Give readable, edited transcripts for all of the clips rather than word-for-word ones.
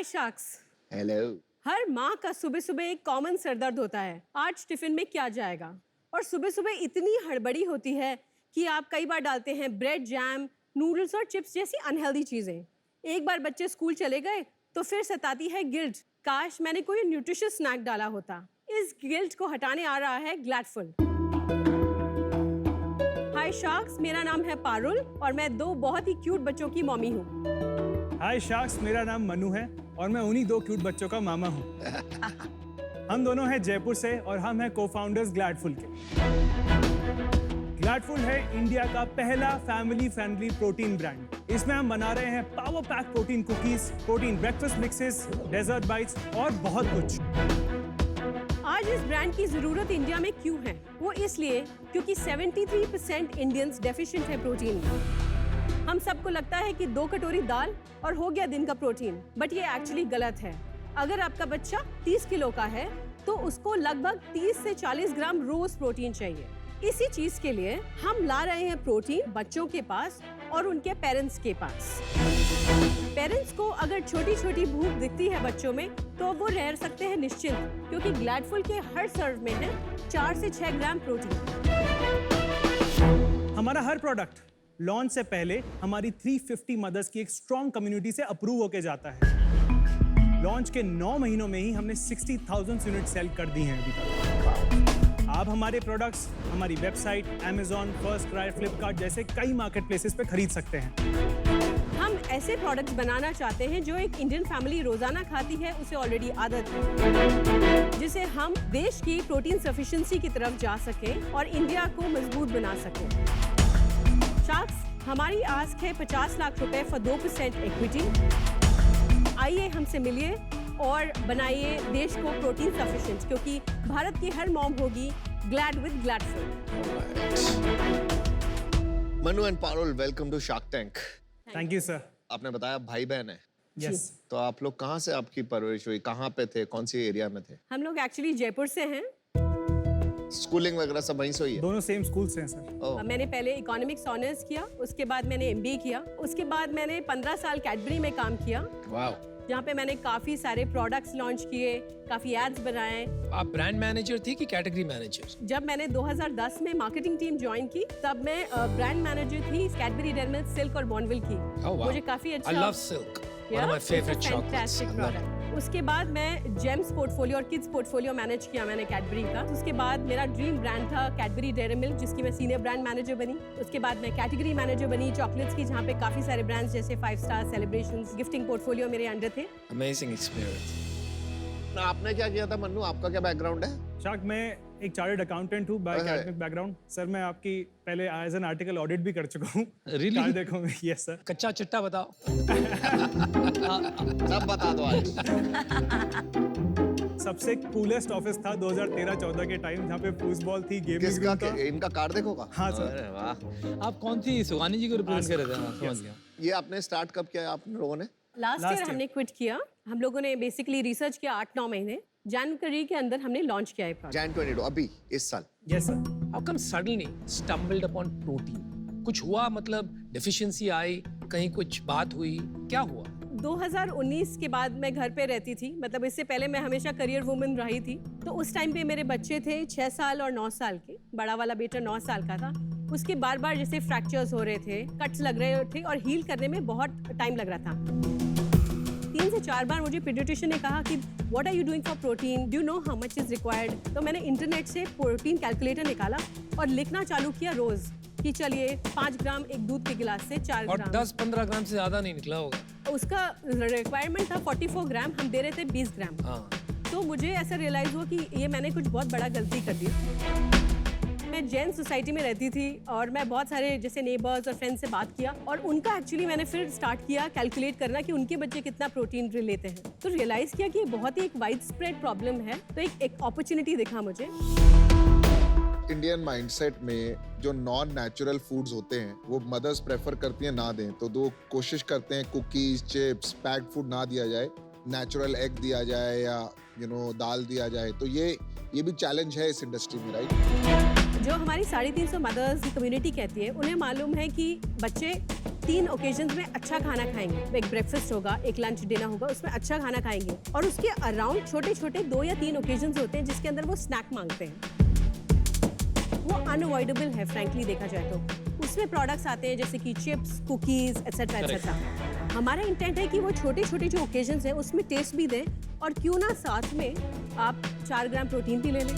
हाय sharks. Hello. हर माँ का सुबह सुबह एक कॉमन सरदर्द होता है, आज टिफिन में क्या जाएगा। और सुबह सुबह इतनी हड़बड़ी होती है कि आप कई बार डालते हैं ब्रेड, जैम, नूडल्स और चिप्स जैसी अनहेल्दी चीजें। एक बार बच्चे स्कूल चले गए तो फिर सताती है गिल्ट, काश मैंने कोई न्यूट्रिशियस स्नैक डाला होता। इस गिल्ट को हटाने आ रहा है ग्लैडफुल। हाय शार्क्स, मेरा नाम है पारुल और मैं 2 बहुत ही क्यूट बच्चों की मम्मी हूँ। हाय शार्क्स, मेरा नाम मनु है और मैं उन्हीं 2 क्यूट बच्चों का मामा हूँ। हम दोनों हैं जयपुर से और हम हैं को-फाउंडर्स ग्लैडफुल के। ग्लैडफुल है इंडिया का पहला फैमिली फ्रेंडली प्रोटीन ब्रांड। इसमें हम बना रहे हैं power pack protein cookies, protein breakfast mixes, dessert bites और बहुत कुछ। आज इस ब्रांड की जरूरत इंडिया में क्यों है? वो इसलिए क्योंकि 73% इंडियंस डेफिशिएंट है प्रोटीन में। हम सबको लगता है कि 2 कटोरी दाल और हो गया दिन का प्रोटीन, बट ये एक्चुअली गलत है। अगर आपका बच्चा 30 किलो का है तो उसको लगभग 30 से 40 ग्राम रोज प्रोटीन चाहिए। इसी चीज के लिए हम ला रहे हैं प्रोटीन बच्चों के पास और उनके पेरेंट्स के पास। पेरेंट्स को अगर छोटी छोटी भूख दिखती है बच्चों में तो वो रह सकते हैं निश्चिंत, क्योंकि ग्लैडफुल के हर सर्व में है 4 से 6 ग्राम प्रोटीन। हमारा हर प्रोडक्ट लॉन्च से पहले हमारी 350 मदर्स की एक स्ट्रॉन्ग कम्युनिटी से अप्रूव होके जाता है। लॉन्च के 9 महीनों में ही हमने 60,000 यूनिट सेल कर दी हैं अभी तक। आप हमारे प्रोडक्ट्स हमारी website, Amazon, first cry, Flipkart जैसे कई मार्केट प्लेसेस पे खरीद सकते हैं। हम ऐसे प्रोडक्ट्स बनाना चाहते हैं जो एक इंडियन फैमिली रोजाना खाती है, उसे ऑलरेडी आदत है, जिसे हम देश की प्रोटीन सफिशिएंसी की तरफ जा सकें और इंडिया को मजबूत बना सकें। शार्क्स, हमारी आस्क है 50 लाख रुपए फॉर 2% इक्विटी। आइए हमसे मिलिए और बनाइए देश को प्रोटीन सफिशिएंट, क्योंकि भारत की हर मॉम होगी glad with gladful. Manu and Parul, welcome to Shark Tank. Thank you sir. आपने बताया भाई बहन है। यस। तो आप लोग कहाँ से आपकी परवरिश हुई, कहाँ पे थे, कौन सी एरिया में थे? हम लोग एक्चुअली जयपुर से हैं। स्कूलिंग वगैरह सब वहीं से हुई है? दोनों सेम स्कूल से हैं सर। मैंने पहले इकोनॉमिक्स ऑनर्स किया, उसके बाद मैंने एमबीए किया, उसके बाद मैंने 15 साल कैडबरी में काम किया, वाह। जहाँ पे मैंने काफी सारे प्रोडक्ट्स लॉन्च किए, काफी एड्स बनाए। आप ब्रांड मैनेजर थी कि कैटेगरी मैनेजर? जब मैंने 2010 में मार्केटिंग टीम ज्वाइन की तब मैं ब्रांड मैनेजर थी कैडबरी डेयरी मिल्क, सिल्क और बॉर्नविल की। Oh, wow. मुझे काफी अच्छा। I love Silk. One of my favorite chocolates. Fantastic product. उसके बाद मैं जेम्स पोर्टफोलियो और किड्स पोर्टफोलियो मैनेज किया मैंने कैडबरी का। उसके बाद मेरा ड्रीम ब्रांड था कैडबरी डेयरी मिल्क, जिसकी मैं सीनियर ब्रांड मैनेजर बनी। उसके बाद मैं कैटेगरी मैनेजर बनी चॉकलेट्स की, जहाँ पे काफी सारे ब्रांड्स जैसे 5 स्टार, सेलिब्रेशंस, गिफ्टिंग पोर्टफोलियो मेरे अंडर थे। Amazing experience. ना आपने क्या किया था मन्नू, आपका क्या बैकग्राउंड है? शार्क, मैं एक चार्टर्ड अकाउंटेंट हूँ बाय एकेडमिक बैकग्राउंड। सर मैं आपकी पहले एज एन आर्टिकल ऑडिट भी कर चुका हूँ। Really? कार्ड देखो। Yes sir. कच्चा चिट्टा बताओ। सब बता दो आज। सबसे कूलेस्ट ऑफिस था 2013-14 के टाइम, जहाँ पे फुटबॉल थी, गेमिंग किसका था। इनका कार्ड देखोगा? हाँ सर। अरे वाह। आप कौन सी सुहानी जी को रिप्रेजेंट कर रहे थे? हाँ, समझ गया। ये आपने स्टार्ट कब किया आप लोगों ने? लास्ट ईयर हमने क्विट किया। हम लोगों ने बेसिकली रिसर्च किया 8-9 महीने। जनवरी के अंदर हमने लॉन्च किया है प्रोडक्ट। Jan 22 अभी इस साल। Yes sir. How come suddenly stumbled upon protein? कुछ हुआ, मतलब डेफिशिएंसी आई, कहीं कुछ बात हुई, क्या हुआ? 2019 के बाद मैं घर पे रहती थी, मतलब इससे पहले मैं हमेशा करियर वुमन रही थी। तो उस टाइम पे मेरे बच्चे थे 6 साल और 9 साल के। बड़ा वाला बेटा 9 साल का था। उसके बार बार जैसे फ्रैक्चर्स हो रहे थे, कट्स लग रहे थे और हील करने में बहुत टाइम लग रहा था। 3 से 4 बार मुझे पीडियाट्रिशियन ने कहा कि what are you doing for protein, do you know how much is required. तो मैंने इंटरनेट से प्रोटीन कैलकुलेटर निकाला और लिखना चालू किया रोज कि चलिए 5 ग्राम एक दूध के गिलास से 4 और ग्राम। 10-15 ग्राम से ज्यादा नहीं निकला होगा। उसका रिक्वायरमेंट था 44 ग्राम, हम दे रहे थे 20 ग्राम। हाँ। तो मुझे ऐसा रियलाइज हुआ कि ये मैंने कुछ बहुत बड़ा गलती कर दी। मैं जैन सोसाइटी में रहती थी और मैं बहुत सारे जैसे नेबर्स और फ्रेंड्स से बात किया और उनका एक्चुअली मैंने फिर स्टार्ट किया कैलकुलेट करना कि उनके बच्चे कितना प्रोटीन लेते हैं। तो रियलाइज किया कि ये बहुत ही एक वाइड स्प्रेड प्रॉब्लम है। तो एक अपॉर्चुनिटी दिखा मुझे। इंडियन माइंडसेट में जो नॉन नेचुरल फूड्स होते हैं वो मदर्स प्रेफर करती हैं ना दें, तो दो कोशिश करते हैं कुकीज, चिप्स, पैक्ड फूड ना दिया जाए, नेचुरल एग दिया जाए या दाल दिया जाए। तो ये भी चैलेंज है इस इंडस्ट्री में, राइट? जो हमारी 350 मदर्स की कम्युनिटी कहती है, उन्हें मालूम है कि बच्चे 3 ओकेजन्स में अच्छा खाना खाएंगे, एक ब्रेकफास्ट होगा, एक लंच डिनर होगा, उसमें अच्छा खाना खाएंगे और उसके अराउंड छोटे छोटे 2 या 3 ओकेजन्स होते हैं जिसके अंदर वो स्नैक मांगते हैं। वो अनअवॉइडेबल है फ्रैंकली देखा जाए तो। उसमें प्रोडक्ट्स आते हैं जैसे कि चिप्स, कुकीज एटसेट्रा एटसेट्रा। हमारा इंटेंट है कि वो छोटे छोटे जो ओकेजन्स हैं उसमें टेस्ट भी दें और क्यों ना साथ में आप 4 ग्राम प्रोटीन भी ले लें।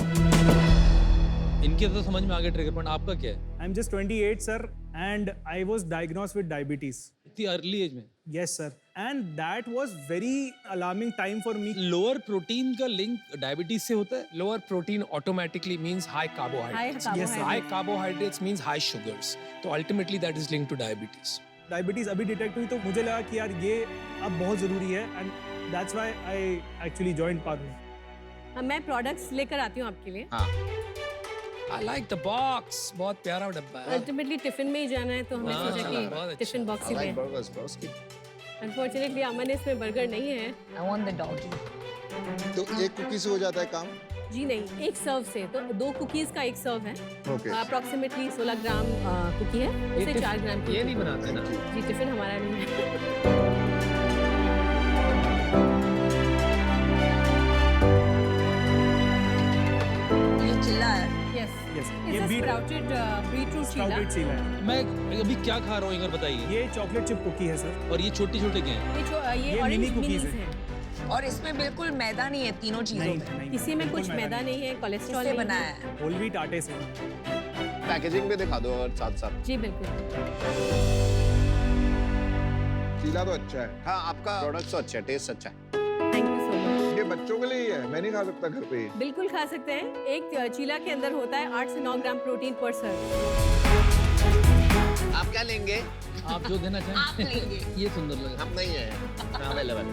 इनके तो समझ में आ गया ट्रिगर पॉइंट, आपका क्या है? I am just 28 sir and I was diagnosed with diabetes. इतनी अर्ली एज में? Yes sir, and that was very alarming time for me. Lower protein का लिंक डायबिटीज से होता है? Lower protein automatically means high high carbohydrates, carbohydrate. High carbohydrates means high sugars, तो ultimately that is linked to diabetes. Diabetes अभी detect हुई तो मुझे लगा कि यार ये अब बहुत जरूरी है and that's why I actually joined partner. मैं प्रोडक्ट्स लेकर आती हूँ आपके लिए। आई लाइक द बॉक्स, बहुत प्यारा डब्बा है। अल्टीमेटली टिफिन में ही जाना है तो हमने हाँ, सोचा बहुत अच्छा। कि tiffin box he I like में। burgers, broski. अनफॉर्चुनेटली अमन इसमें बर्गर नहीं है। I want the doggy. तो एक कुकी से हो जाता है काम? जी नहीं, एक सर्व से, तो 2 कुकीज का एक सर्व है। ओके। अप्रोक्सीमेटली 16 ग्राम कुकी है, उसे 4 ग्राम की। ये नहीं बनाते ना? जी टिफिन हमारा नहीं है। ये चिल्ला है। यस, यस, इट्स ये अ बीट स्प्राउटेड बीटरूट चीला। स्प्राउटेड चीला है। मैं अभी क्या खा रहा हूँ एक बार बताइए। ये चॉकलेट चिप कुकी है सर। और ये छोटे छोटे क्या हैं? ये ये ऑरेंज मिनी कुकीज cookies हैं। और इसमें बिल्कुल मैदा नहीं है तीनों चीजों नहीं में। नहीं, किसी में बिल्कुल कुछ मैदा नहीं है, कोलेस्ट्रॉल किससे नहीं बनाया है। है? होल व्हीट आटे से। पैकेजिंग भी दिखा दो और साथ साथ। जी बिल्कुल। चीला तो अच्छा है। हाँ, आपका प्रोडक्ट तो अच्छा है, टेस्ट अच्छा है। Thank you so much. ये बच्चों के लिए ही है, मैं नहीं खा सकता घर पे। बिल्कुल खा सकते हैं। एक चीला के अंदर होता है 8 से 9 ग्राम प्रोटीन पर सर्व। आप क्या लेंगे? आप जो देना आप चाहें। लेंगे। ये सुंदर लग रहा हम नहीं है अवेलेबल। है।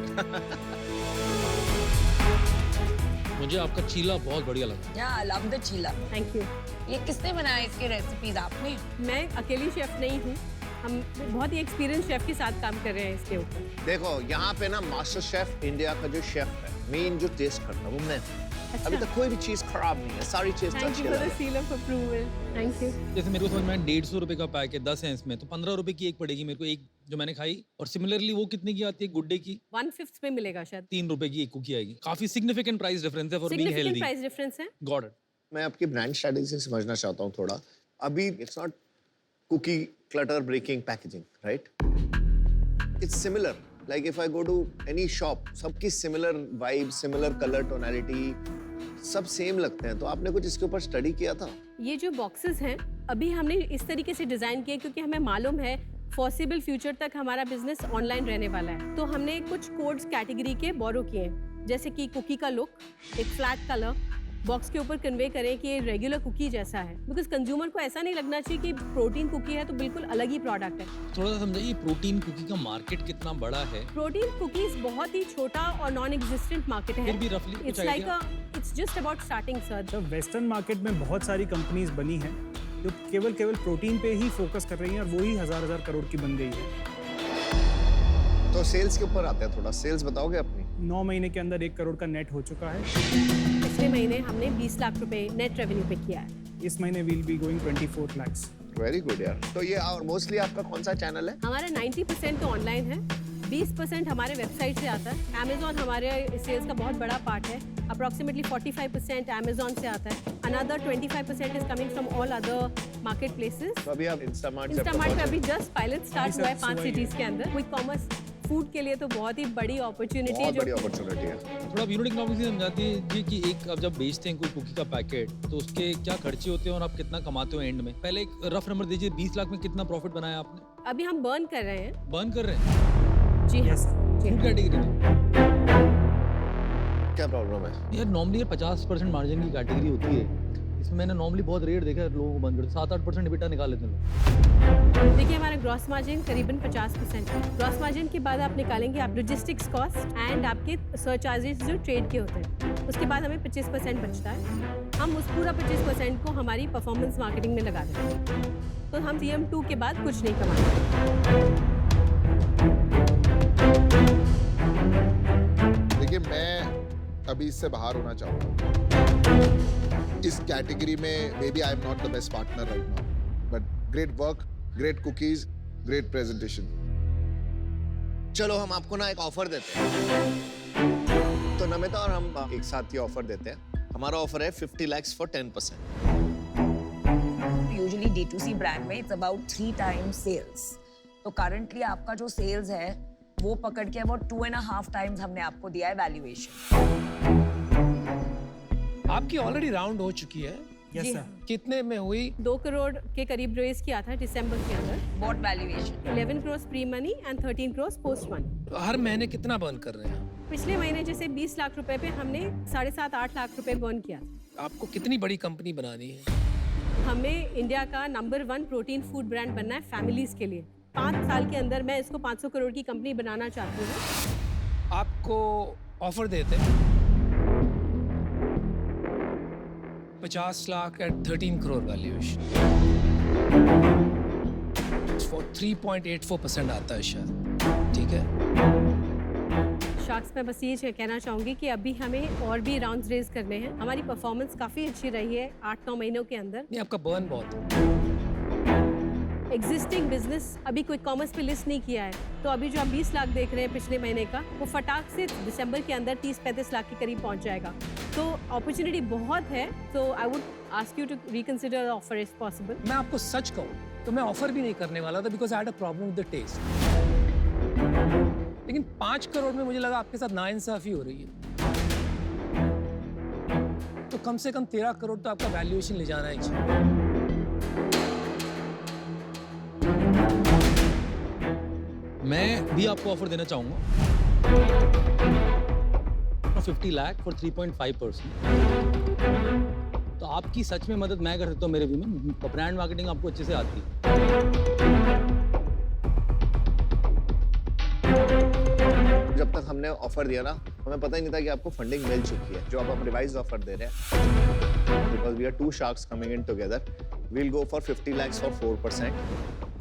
मुझे आपका चीला बहुत बढ़िया लगा। Yeah I love the cheela. Thank you. ये किसने बनाया इसके रेसिपीज आपने? मैं अकेली शेफ नहीं हूँ, हम बहुत ही एक्सपीरियंस शेफ के साथ काम कर रहे हैं इसके ऊपर। देखो यहाँ पे ना मास्टर शेफ इंडिया का जो शेफ है, मेन जो टेस्ट करता है वो मैं हूँ। अभी तक कोई भी चीज खराब नहीं है, सारी चीज thank touch you for the seal of approval. Thank you. जैसे मेरे को समझ में आया 150 रुपए का पैक है, 10 है इसमें, तो 15 रुपए की एक पड़ेगी मेरे को, एक जो मैंने खाई। और सिमिलरली वो कितने की आती है गुड डे की? 1/5 में मिलेगा शायद। 3 रुपए की एक कुकी आएगी। काफी सिग्निफिकेंट प्राइस डिफरेंस है for being significant healthy. Price difference है। Got it. मैं आपकी ब्रांड स्ट्रेटेजी समझना चाहता हूँ थोड़ा। अभी it's not cookie clutter breaking packaging, right? It's similar, like if I go to any shop, सबकी similar vibe, similar colour tonality, सब सेम लगते हैं। तो आपने कुछ इसके ऊपर स्टडी किया था? ये जो बॉक्सेस हैं अभी हमने इस तरीके से डिजाइन किए क्योंकि हमें मालूम है फॉरसेबल फ्यूचर तक हमारा बिजनेस ऑनलाइन रहने वाला है। तो हमने कुछ कोड्स कैटेगरी के बोरो किए हैं, जैसे कि कुकी का लुक, एक फ्लैट कलर बॉक्स के ऊपर कन्वे करें कि ये रेगुलर कुकी जैसा है, बिकॉज कंज्यूमर को ऐसा नहीं लगना चाहिए कि प्रोटीन कुकी है तो बिल्कुल अलग ही प्रोडक्ट है। थोड़ा सा समझाइए प्रोटीन कुकी का मार्केट कितना बड़ा है? प्रोटीन कुकीज बहुत ही छोटा और नॉन एग्जिस्टेंट मार्केट है। फिर भी roughly कुछ it's like idea? It's just about starting sir. तो वेस्टर्न मार्केट में बहुत सारी कंपनीज बनी हैं जो केवल प्रोटीन पे ही फोकस कर रही हैं और वो ही हजार करोड़ की बन गई है। तो सेल्स के ऊपर आते हैं, थोड़ा सेल्स बताओगे अपनी? 9 महीने के अंदर 1 करोड़ का नेट हो चुका है। पिछले महीने हमने 20 लाख रुपए नेट रेवेन्यू पे किया है। इस महीने will be going 24 lakhs. Very good यार। तो ये और मोस्टली आपका कौन सा चैनल है? हमारा 90% तो ऑनलाइन है, 20% हमारे वेबसाइट से आता है। अमेजॉन हमारे सेल्स का बहुत बड़ा पार्ट है, अप्रॉक्सीमेटली 45% अमेजॉन से आता है। Another 25% is coming from all other market places. तो अभी आप इंस्टामार्ट से इंस्टामार्ट पे अभी जस्ट पायलट स्टार्ट अभी हुआ है सब 5 सुबह ही सिटीज के अंदर। क्विक कॉमर्स फूड के लिए तो बहुत ही बड़ी अपॉर्चुनिटी है बहुत जो बड़ी अपॉर्चुनिटी है। थोड़ा यूनिट इकोनॉमिक्स समझाती है जी कि एक अब जब बेचते हैं कोई कुकी का पैकेट तो उसके क्या खर्चे होते हैं और आप कितना कमाते हो एंड में? पहले एक रफ नंबर दीजिए, 20 लाख में कितना प्रॉफिट बनाया आपने? अभी हम बर्न कर रहे हैं। बर्न कर रहे हैं जी हाँ। Yes. जी फूड हाँ। कैटेगरी में? क्या प्रॉब्लम है? यार नॉर्मली 50% मार्जिन की कैटेगरी होती है, इसमें मैंने नॉर्मली बहुत रेट देखा है लोगों को बंद करते 7-8% EBITDA निकाल लेते हैं लोग। देखिए हमारा ग्रॉस मार्जिन करीबन 50% है। ग्रॉस मार्जिन के बाद आप निकालेंगे आप लॉजिस्टिक्स कॉस्ट एंड आपके सरचार्जेस जो ट्रेड के होते हैं, उसके बाद हमें 25% बचता है। हम उस पूरा 25% को हमारी परफॉर्मेंस मार्केटिंग में लगा देते हैं, तो हम CM2 के बाद कुछ नहीं कमाते। देखिए मैं अभी इससे बाहर होना चाहूँगा। इस कैटेगरी में maybe I am not the best partner right now, but great work, great cookies Great presentation. चलो हम आपको ना एक ऑफर देते हैं। तो नमिता और हम एक साथ ये ऑफर देते हैं। हमारा ऑफर है 50 lakhs for 10%। Usually D2C brand में इट्स अबाउट 3 times सेल्स। तो करंटली आपका जो सेल्स है वो पकड़ के अबाउट 2.5 times हमने आपको दिया है वैल्यूएशन। आपकी ऑलरेडी राउंड हो चुकी है। यस जी सर। हाँ। कितने में हुई? 2 करोड़ के करीब रेज किया था दिसंबर के अंदर। What valuation? 11 crores pre money and 13 crores post money. हर महीने कितना बर्न कर रहे हैं? पिछले महीने जैसे 20 लाख रुपए पे हमने 7.5-8 लाख रुपए बर्न किया था। आपको कितनी बड़ी कंपनी बनानी है? हमें इंडिया का नंबर 1 प्रोटीन फूड ब्रांड बनना है फैमिलीज के लिए। 5 साल के अंदर मैं इसको 500 करोड़ की कंपनी बनाना चाहती हूँ। आपको ऑफर देते हैं 50 lakh at 13 crore valuation for 3.84% आता है शायद। ठीक है, शार्क्स में बस ये कहना चाहूंगी कि अभी हमें और भी राउंड्स रेज करने हैं। हमारी परफॉर्मेंस काफ़ी अच्छी रही है 8-9 महीनों के अंदर। नहीं आपका बर्न बहुत है। एग्जिस्टिंग बिजनेस अभी कोई कॉमर्स पे लिस्ट नहीं किया है, तो अभी जो आप 20 लाख देख रहे हैं पिछले महीने का, वो फटाक से दिसंबर के अंदर 30-35 लाख के करीब पहुंच जाएगा। तो अपॉर्चुनिटी बहुत है। तो I would ask you to reconsider offer if possible. मैं आपको सच कहूँ तो मैं ऑफर भी नहीं करने वाला था because I had a problem with the test. लेकिन 5 करोड़ में मुझे लगा आपके साथ नाइंसाफी हो रही है। तो कम से कम 13 करोड़ तो आपका वैल्यूएशन ले जाना ही चाहिए। मैं भी आपको ऑफर देना चाहूंगा 50 लाख फॉर 3.5%। तो आपकी सच में मदद मैं कर सकता हूँ मेरे व्यू में। ब्रांड मार्केटिंग आपको अच्छे से आती है। जब तक हमने ऑफर दिया ना, हमें पता ही नहीं था कि आपको फंडिंग मिल चुकी है। जो आप रिवाइज ऑफर दे रहे हैं, because we are 2 sharks coming in together, we'll go for 50 lakhs for 4%.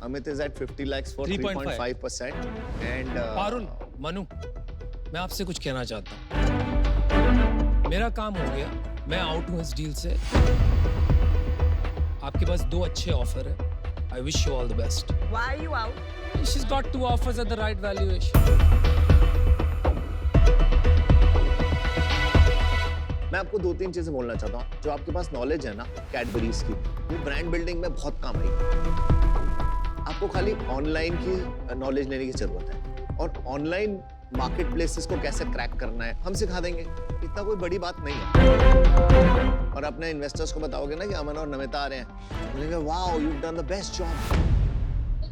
Amit is at 50 lakhs for 3.5%. And Parul, Manu, मैं आपसे कुछ कहना चाहता हूँ। मेरा काम हो गया, मैं आउट हूँ इस डील से। आपके पास 2 अच्छे ऑफर है। I wish you all the best. Why are you out? She's got 2 offers at the right valuation. मैं आपको 2-3 चीजें बोलना चाहता हूँ। जो आपके पास नॉलेज है ना कैडबरीज की, वो ब्रांड बिल्डिंग में बहुत काम आएगी। आपको खाली ऑनलाइन की नॉलेज लेने की जरूरत है, और ऑनलाइन मार्केट प्लेसेस को कैसे क्रैक करना है हम सिखा देंगे। इतना कोई बड़ी बात नहीं है। और अपने इन्वेस्टर्स को बताओगे ना कि अमन और नमिता आ रहे हैं, बोलेंगे wow you done the best job.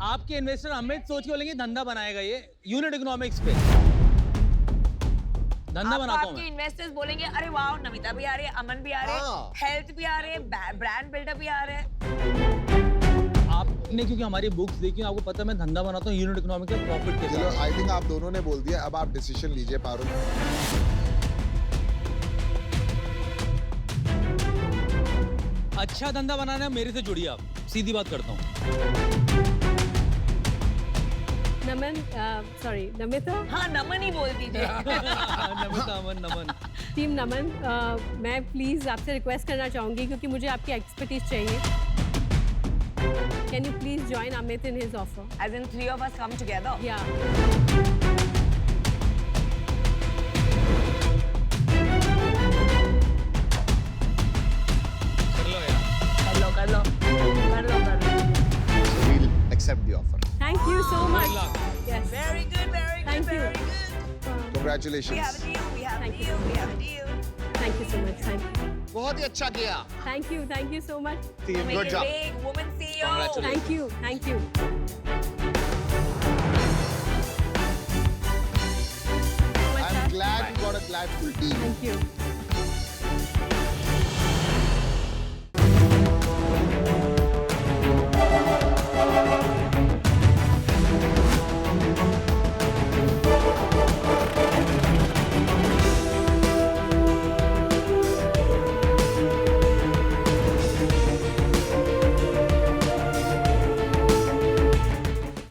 आपके इन्वेस्टर अमित सोच के बोलेंगे धंधा बनाएगा ये यूनिट इकोनॉमिक्स पे। धंधा बनाता हूँ आपके मैं। इन्वेस्टर्स बोलेंगे अरे वाह नमिता भी आ रही है, अमन भी आ रहे हैं, हाँ। हेल्थ भी आ रहे हैं, ब्रांड बिल्डर भी आ रहे हैं। आपने क्योंकि हमारी बुक्स देखी हैं, आपको पता है मैं धंधा बनाता हूँ यूनिट इकोनॉमिक्स में प्रॉफिट के चलो साथ। आई थिंक आप दोनों ने बोल दिया, अब आप डिसीजन लीजिए पारुल। अच्छा धंधा बनाना है मेरे से जुड़िए आप, सीधी बात करता हूँ। नमन, सॉरी नमिता, हाँ नमन ही बोल दीजिए। नमिता अमन नमन। टीम नमन, मैं प्लीज आपसे रिक्वेस्ट करना चाहूंगी क्योंकि मुझे आपकी एक्सपर्टीज चाहिए। Can you please join Amit in his offer? As in 3 of us come together. या कर लो यार। कर लो कर लो कर लो कर लो। So we'll accept the offer. Thank you so much. Yes, Very good, very good, Thank you. very good. We have Congratulations. a deal, we have a Thank you deal, so we have a deal. Thank you so much. बहुत ही अच्छा किया। Thank you so much. Make Good it job. big, woman CEO. Thank you. I'm glad you got a glad full team. Thank you.